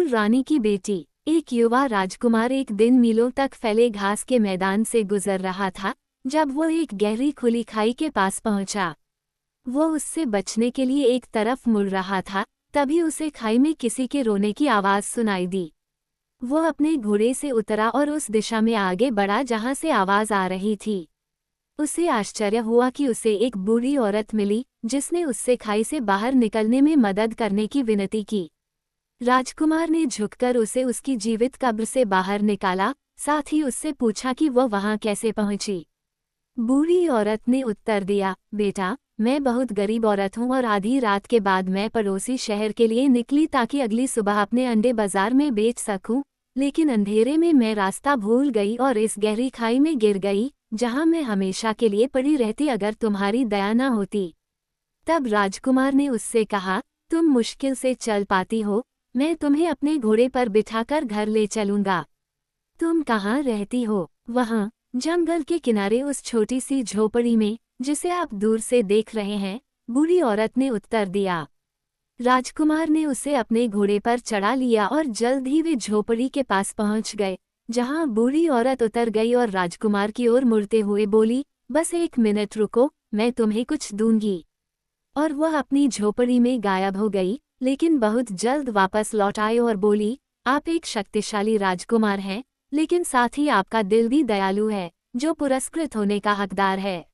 फूल रानी की बेटी। एक युवा राजकुमार एक दिन मीलों तक फैले घास के मैदान से गुजर रहा था जब वो एक गहरी खुली खाई के पास पहुंचा। वो उससे बचने के लिए एक तरफ मुड़ रहा था, तभी उसे खाई में किसी के रोने की आवाज़ सुनाई दी। वो अपने घोड़े से उतरा और उस दिशा में आगे बढ़ा जहां से आवाज़ आ रही थी। उसे आश्चर्य हुआ कि उसे एक बूढ़ी औरत मिली जिसने उससे खाई से बाहर निकलने में मदद करने की विनती की। राजकुमार ने झुककर उसे उसकी जीवित कब्र से बाहर निकाला, साथ ही उससे पूछा कि वह वहां कैसे पहुंची। बूढ़ी औरत ने उत्तर दिया, बेटा, मैं बहुत गरीब औरत हूं और आधी रात के बाद मैं पड़ोसी शहर के लिए निकली ताकि अगली सुबह अपने अंडे बाजार में बेच सकूं, लेकिन अंधेरे में मैं रास्ता भूल गई और इस गहरी खाई में गिर गई जहां मैं हमेशा के लिए पड़ी रहती अगर तुम्हारी दया न होती। तब राजकुमार ने उससे कहा, तुम मुश्किल से चल पाती हो, मैं तुम्हें अपने घोड़े पर बिठाकर घर ले चलूंगा। तुम कहाँ रहती हो? वहाँ, जंगल के किनारे उस छोटी सी झोपड़ी में जिसे आप दूर से देख रहे हैं, बूढ़ी औरत ने उत्तर दिया। राजकुमार ने उसे अपने घोड़े पर चढ़ा लिया और जल्द ही वे झोपड़ी के पास पहुंच गए, जहां बूढ़ी औरत उतर गई और राजकुमार की ओर मुड़ते हुए बोली, बस एक मिनट रुको, मैं तुम्हें कुछ दूंगी। और वह अपनी झोपड़ी में गायब हो गई, लेकिन बहुत जल्द वापस लौट आई और बोली, आप एक शक्तिशाली राजकुमार हैं, लेकिन साथ ही आपका दिल भी दयालु है, जो पुरस्कृत होने का हकदार है।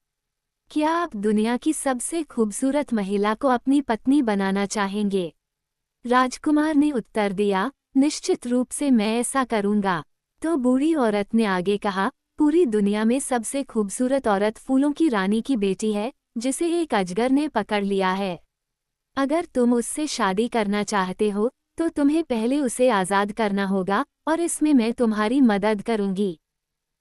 क्या आप दुनिया की सबसे खूबसूरत महिला को अपनी पत्नी बनाना चाहेंगे? राजकुमार ने उत्तर दिया, निश्चित रूप से मैं ऐसा करूंगा। तो बूढ़ी औरत ने आगे कहा, पूरी दुनिया में सबसे खूबसूरत औरत फूलों की रानी की बेटी है, जिसे एक अजगर ने पकड़ लिया है। अगर तुम उससे शादी करना चाहते हो तो तुम्हें पहले उसे आज़ाद करना होगा और इसमें मैं तुम्हारी मदद करूंगी।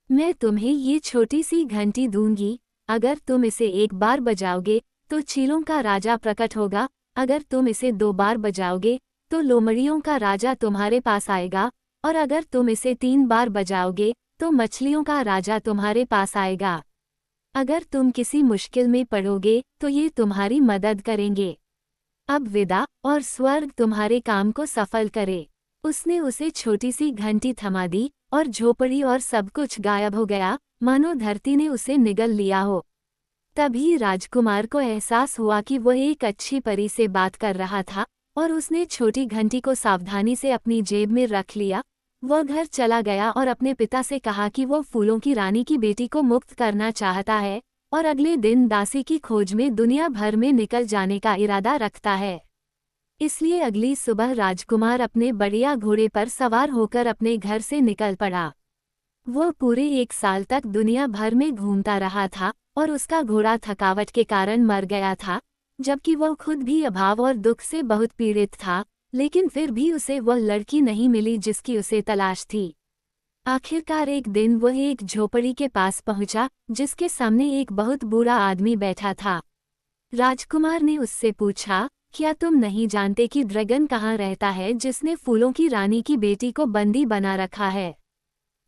मैं तुम्हें ये छोटी सी घंटी दूंगी, अगर तुम इसे एक बार बजाओगे तो चीलों का राजा प्रकट होगा, अगर तुम इसे 2 बार बजाओगे तो लोमड़ियों का राजा तुम्हारे पास आएगा, और अगर तुम इसे 3 बार बजाओगे तो मछलियों का राजा तुम्हारे पास आएगा। अगर तुम किसी मुश्किल में पड़ोगे तो ये तुम्हारी मदद करेंगे। अब विदा, और स्वर्ग तुम्हारे काम को सफल करे। उसने उसे छोटी सी घंटी थमा दी और झोपड़ी और सब कुछ गायब हो गया, मानो धरती ने उसे निगल लिया हो। तभी राजकुमार को एहसास हुआ कि वह एक अच्छी परी से बात कर रहा था और उसने छोटी घंटी को सावधानी से अपनी जेब में रख लिया। वह घर चला गया और अपने पिता से कहा कि वह फूलों की रानी की बेटी को मुक्त करना चाहता है और अगले दिन दासी की खोज में दुनिया भर में निकल जाने का इरादा रखता है। इसलिए अगली सुबह राजकुमार अपने बढ़िया घोड़े पर सवार होकर अपने घर से निकल पड़ा। वो पूरे 1 साल तक दुनिया भर में घूमता रहा था और उसका घोड़ा थकावट के कारण मर गया था, जबकि वह खुद भी अभाव और दुख से बहुत पीड़ित था, लेकिन फिर भी उसे वह लड़की नहीं मिली जिसकी उसे तलाश थी। आखिरकार एक दिन वह एक झोपड़ी के पास पहुंचा जिसके सामने एक बहुत बूढ़ा आदमी बैठा था। राजकुमार ने उससे पूछा, क्या तुम नहीं जानते कि ड्रैगन कहाँ रहता है जिसने फूलों की रानी की बेटी को बंदी बना रखा है?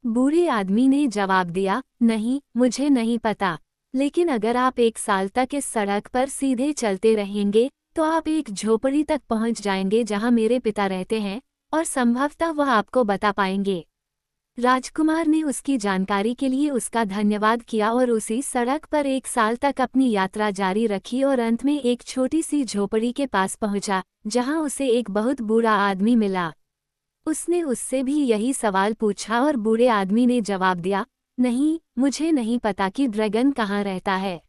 बूढ़े आदमी ने जवाब दिया, नहीं, मुझे नहीं पता, लेकिन अगर आप 1 साल तक इस सड़क पर सीधे चलते रहेंगे तो आप एक झोपड़ी तक पहुंच जाएंगे जहां मेरे पिता रहते हैं, और संभवतः वह आपको बता पाएंगे। राजकुमार ने उसकी जानकारी के लिए उसका धन्यवाद किया और उसी सड़क पर 1 साल तक अपनी यात्रा जारी रखी और अंत में एक छोटी सी झोपड़ी के पास पहुंचा, जहां उसे एक बहुत बूढ़ा आदमी मिला। उसने उससे भी यही सवाल पूछा और बूढ़े आदमी ने जवाब दिया, नहीं, मुझे नहीं पता कि ड्रैगन कहाँ रहता है,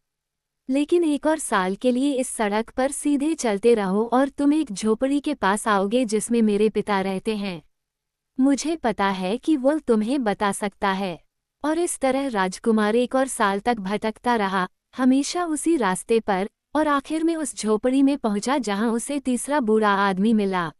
लेकिन 1 और साल के लिए इस सड़क पर सीधे चलते रहो और तुम एक झोपड़ी के पास आओगे जिसमें मेरे पिता रहते हैं। मुझे पता है कि वो तुम्हें बता सकता है। और इस तरह राजकुमार 1 और साल तक भटकता रहा, हमेशा उसी रास्ते पर, और आखिर में उस झोपड़ी में पहुंचा जहां उसे तीसरा बूढ़ा आदमी मिला।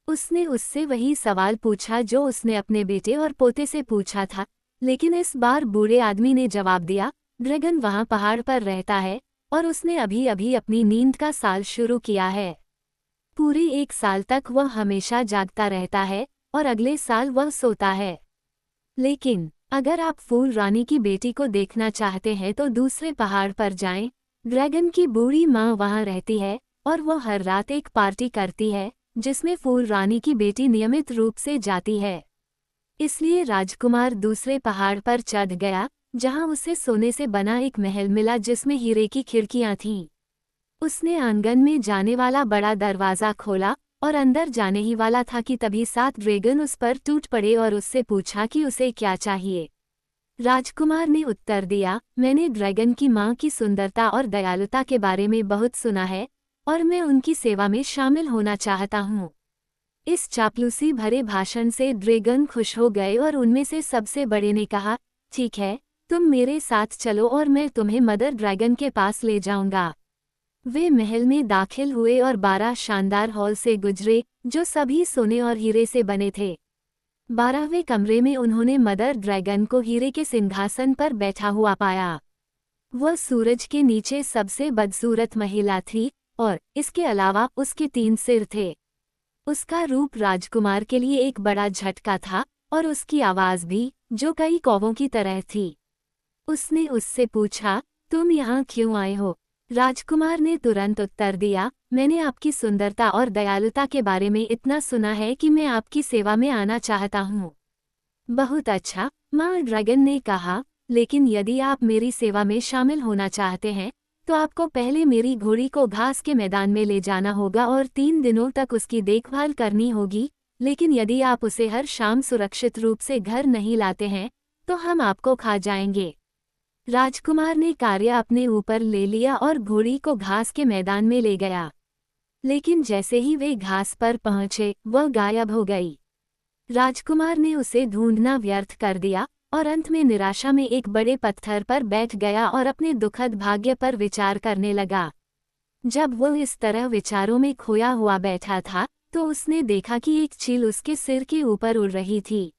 उसने उससे वही सवाल पूछा जो उसने अपने बेटे और पोते से पूछा था, लेकिन इस बार बूढ़े आदमी ने जवाब दिया, ड्रैगन वहां पहाड़ पर रहता है और उसने अभी अभी अपनी नींद का साल शुरू किया है। पूरे 1 साल तक वह हमेशा जागता रहता है और अगले साल वह सोता है। लेकिन अगर आप फूल रानी की बेटी को देखना चाहते हैं तो दूसरे पहाड़ पर जाएं। ड्रैगन की बूढ़ी माँ वहाँ रहती है और वह हर रात एक पार्टी करती है जिसमें फूल रानी की बेटी नियमित रूप से जाती है। इसलिए राजकुमार दूसरे पहाड़ पर चढ़ गया, जहां उसे सोने से बना एक महल मिला जिसमें हीरे की खिड़कियां थीं। उसने आंगन में जाने वाला बड़ा दरवाजा खोला और अंदर जाने ही वाला था कि तभी 7 ड्रैगन उस पर टूट पड़े और उससे पूछा कि उसे क्या चाहिए। राजकुमार ने उत्तर दिया, मैंने ड्रैगन की माँ की सुंदरता और दयालुता के बारे में बहुत सुना है और मैं उनकी सेवा में शामिल होना चाहता हूँ। इस चापलूसी भरे भाषण से ड्रैगन खुश हो गए और उनमें से सबसे बड़े ने कहा, ठीक है, तुम मेरे साथ चलो और मैं तुम्हें मदर ड्रैगन के पास ले जाऊंगा। वे महल में दाखिल हुए और 12 शानदार हॉल से गुजरे, जो सभी सोने और हीरे से बने थे। 12वें कमरे में उन्होंने मदर ड्रैगन को हीरे के सिंहासन पर बैठा हुआ पाया। वह सूरज के नीचे सबसे बदसूरत महिला थी और इसके अलावा उसके 3 सिर थे। उसका रूप राजकुमार के लिए एक बड़ा झटका था और उसकी आवाज भी, जो कई कौवों की तरह थी। उसने उससे पूछा, तुम यहाँ क्यों आए हो? राजकुमार ने तुरंत उत्तर दिया, मैंने आपकी सुंदरता और दयालुता के बारे में इतना सुना है कि मैं आपकी सेवा में आना चाहता हूँ। बहुत अच्छा, माँ ड्रैगन ने कहा, लेकिन यदि आप मेरी सेवा में शामिल होना चाहते हैं तो आपको पहले मेरी घोड़ी को घास के मैदान में ले जाना होगा और 3 दिनों तक उसकी देखभाल करनी होगी, लेकिन यदि आप उसे हर शाम सुरक्षित रूप से घर नहीं लाते हैं तो हम आपको खा जाएंगे। राजकुमार ने कार्य अपने ऊपर ले लिया और घोड़ी को घास के मैदान में ले गया। लेकिन जैसे ही वे घास पर पहुंचे, वह गायब हो गई। राजकुमार ने उसे ढूंढना व्यर्थ कर दिया और अंत में निराशा में एक बड़े पत्थर पर बैठ गया और अपने दुखद भाग्य पर विचार करने लगा। जब वह इस तरह विचारों में खोया हुआ बैठा था तो उसने देखा कि एक चील उसके सिर के ऊपर उड़ रही थी।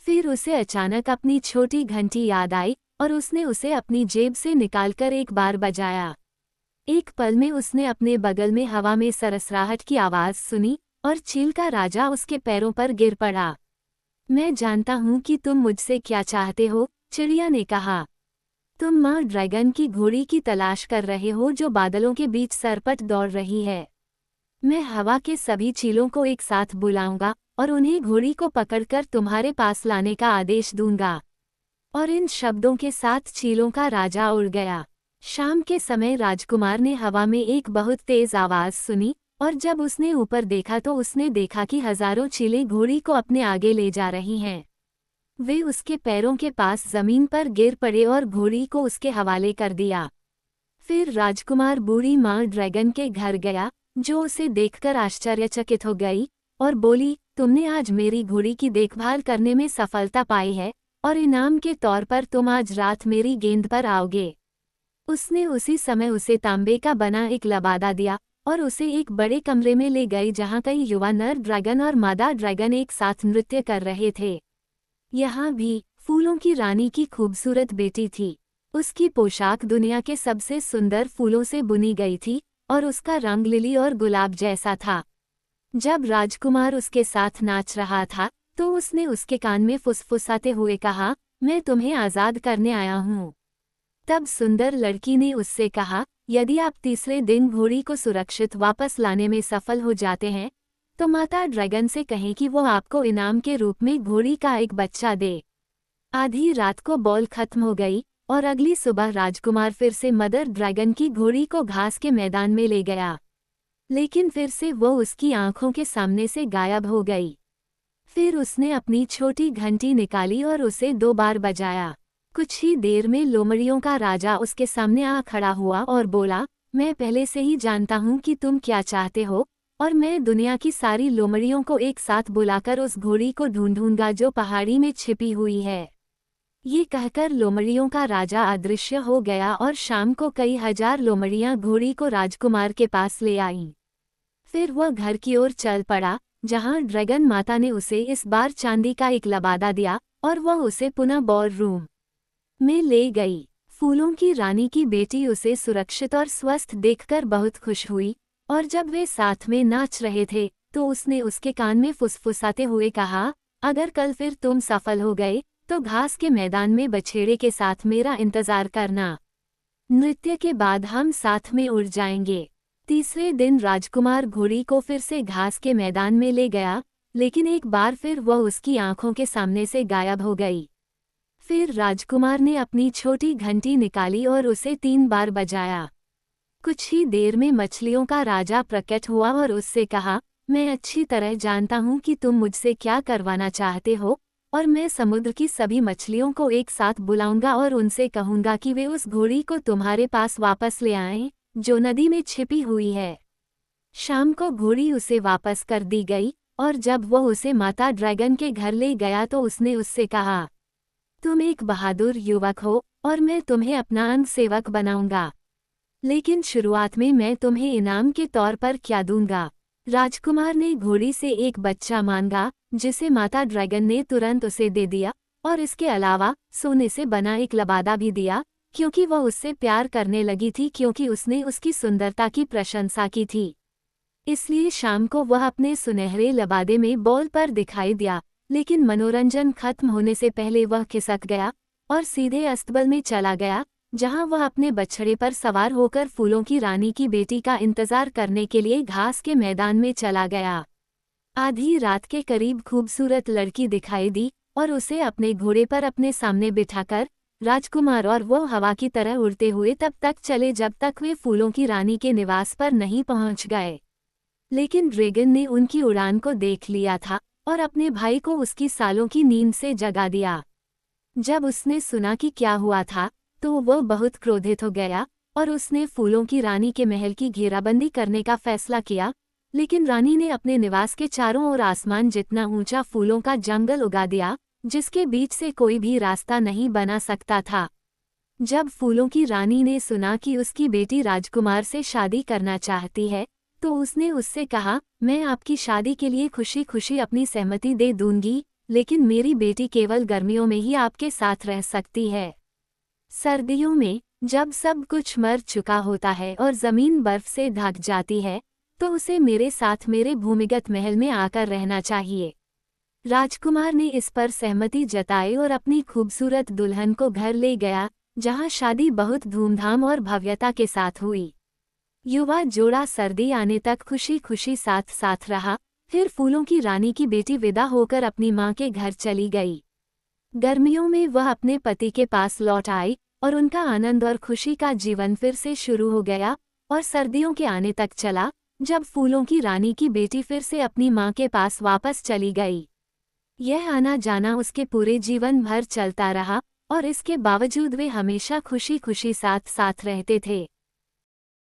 फिर उसे अचानक अपनी छोटी घंटी याद आई और उसने उसे अपनी जेब से निकालकर एक बार बजाया। एक पल में उसने अपने बगल में हवा में सरसराहट की आवाज़ सुनी और चील का राजा उसके पैरों पर गिर पड़ा। मैं जानता हूँ कि तुम मुझसे क्या चाहते हो, चिड़िया ने कहा। तुम माँ ड्रैगन की घोड़ी की तलाश कर रहे हो जो बादलों के बीच सरपट दौड़ रही है। मैं हवा के सभी चीलों को एक साथ बुलाऊंगा और उन्हें घोड़ी को पकड़कर तुम्हारे पास लाने का आदेश दूंगा। और इन शब्दों के साथ चीलों का राजा उड़ गया। शाम के समय राजकुमार ने हवा में एक बहुत तेज आवाज सुनी और जब उसने ऊपर देखा तो उसने देखा कि हजारों चीलें घोड़ी को अपने आगे ले जा रही हैं। वे उसके पैरों के पास जमीन पर गिर पड़े और घोड़ी को उसके हवाले कर दिया। फिर राजकुमार बूढ़ी माँ ड्रैगन के घर गया, जो उसे देखकर आश्चर्यचकित हो गई और बोली, तुमने आज मेरी घोड़ी की देखभाल करने में सफलता पाई है और इनाम के तौर पर तुम आज रात मेरी गेंद पर आओगे। उसने उसी समय उसे तांबे का बना एक लबादा दिया और उसे एक बड़े कमरे में ले गई जहां कई युवा नर ड्रैगन और मादा ड्रैगन एक साथ नृत्य कर रहे थे। यहाँ भी फूलों की रानी की खूबसूरत बेटी थी। उसकी पोशाक दुनिया के सबसे सुंदर फूलों से बुनी गई थी और उसका रंग लिली और गुलाब जैसा था। जब राजकुमार उसके साथ नाच रहा था तो उसने उसके कान में फुसफुसाते हुए कहा, मैं तुम्हें आज़ाद करने आया हूँ। तब सुंदर लड़की ने उससे कहा, यदि आप तीसरे दिन घोड़ी को सुरक्षित वापस लाने में सफल हो जाते हैं तो माता ड्रैगन से कहें कि वो आपको इनाम के रूप में घोड़ी का एक बच्चा दे। आधी रात को बॉल खत्म हो गई और अगली सुबह राजकुमार फिर से मदर ड्रैगन की घोड़ी को घास के मैदान में ले गया, लेकिन फिर से वो उसकी आंखों के सामने से गायब हो गई। फिर उसने अपनी छोटी घंटी निकाली और उसे 2 बार बजाया। कुछ ही देर में लोमड़ियों का राजा उसके सामने आ खड़ा हुआ और बोला, मैं पहले से ही जानता हूँ कि तुम क्या चाहते हो और मैं दुनिया की सारी लोमड़ियों को एक साथ बुलाकर उस घोड़ी को ढूंढूंगा जो पहाड़ी में छिपी हुई है। ये कहकर लोमड़ियों का राजा अदृश्य हो गया और शाम को कई हजार लोमड़ियां घोड़ी को राजकुमार के पास ले आईं। फिर वह घर की ओर चल पड़ा, जहां ड्रैगन माता ने उसे इस बार चांदी का एक लबादा दिया और वह उसे पुनः बॉल रूम में ले गई। फूलों की रानी की बेटी उसे सुरक्षित और स्वस्थ देखकर बहुत खुश हुई और जब वे साथ में नाच रहे थे तो उसने उसके कान में फुसफुसाते हुए कहा, अगर कल फिर तुम सफल हो गए तो घास के मैदान में बछेड़े के साथ मेरा इंतजार करना। नृत्य के बाद हम साथ में उड़ जाएंगे। तीसरे दिन राजकुमार घोड़ी को फिर से घास के मैदान में ले गया, लेकिन एक बार फिर वह उसकी आंखों के सामने से गायब हो गई। फिर राजकुमार ने अपनी छोटी घंटी निकाली और उसे 3 बार बजाया। कुछ ही देर में मछलियों का राजा प्रकट हुआ और उससे कहा, मैं अच्छी तरह जानता हूँ कि तुम मुझसे क्या करवाना चाहते हो, और मैं समुद्र की सभी मछलियों को एक साथ बुलाऊंगा और उनसे कहूंगा कि वे उस घोड़ी को तुम्हारे पास वापस ले आएं, जो नदी में छिपी हुई है। शाम को घोड़ी उसे वापस कर दी गई, और जब वह उसे माता ड्रैगन के घर ले गया तो उसने उससे कहा, तुम एक बहादुर युवक हो और मैं तुम्हें अपना अंग सेवक बनाऊंगा, लेकिन शुरुआत में मैं तुम्हें इनाम के तौर पर क्या दूंगा। राजकुमार ने घोड़ी से एक बच्चा मांगा, जिसे माता ड्रैगन ने तुरंत उसे दे दिया, और इसके अलावा सोने से बना एक लबादा भी दिया, क्योंकि वह उससे प्यार करने लगी थी क्योंकि उसने उसकी सुंदरता की प्रशंसा की थी। इसलिए शाम को वह अपने सुनहरे लबादे में बॉल पर दिखाई दिया, लेकिन मनोरंजन खत्म होने से पहले वह खिसक गया और सीधे अस्तबल में चला गया, जहां वह अपने बछड़े पर सवार होकर फूलों की रानी की बेटी का इंतजार करने के लिए घास के मैदान में चला गया। आधी रात के करीब खूबसूरत लड़की दिखाई दी और उसे अपने घोड़े पर अपने सामने बिठाकर राजकुमार और वो हवा की तरह उड़ते हुए तब तक चले जब तक वे फूलों की रानी के निवास पर नहीं पहुंच गए। लेकिन ड्रैगन ने उनकी उड़ान को देख लिया था और अपने भाई को उसकी सालों की नींद से जगा दिया। जब उसने सुना कि क्या हुआ था, तो वह बहुत क्रोधित हो गया और उसने फूलों की रानी के महल की घेराबंदी करने का फैसला किया, लेकिन रानी ने अपने निवास के चारों ओर आसमान जितना ऊंचा फूलों का जंगल उगा दिया, जिसके बीच से कोई भी रास्ता नहीं बना सकता था। जब फूलों की रानी ने सुना कि उसकी बेटी राजकुमार से शादी करना चाहती है, तो उसने उससे कहा, मैं आपकी शादी के लिए खुशी खुशी अपनी सहमति दे दूंगी, लेकिन मेरी बेटी केवल गर्मियों में ही आपके साथ रह सकती है। सर्दियों में, जब सब कुछ मर चुका होता है और जमीन बर्फ से ढक जाती है, तो उसे मेरे साथ मेरे भूमिगत महल में आकर रहना चाहिए। राजकुमार ने इस पर सहमति जताई और अपनी खूबसूरत दुल्हन को घर ले गया, जहां शादी बहुत धूमधाम और भव्यता के साथ हुई। युवा जोड़ा सर्दी आने तक खुशी खुशी साथ साथ रहा। फिर फूलों की रानी की बेटी विदा होकर अपनी माँ के घर चली गई। गर्मियों में वह अपने पति के पास लौट आई और उनका आनंद और खुशी का जीवन फिर से शुरू हो गया, और सर्दियों के आने तक चला, जब फूलों की रानी की बेटी फिर से अपनी माँ के पास वापस चली गई। यह आना जाना उसके पूरे जीवन भर चलता रहा, और इसके बावजूद वे हमेशा खुशी खुशी साथ साथ रहते थे।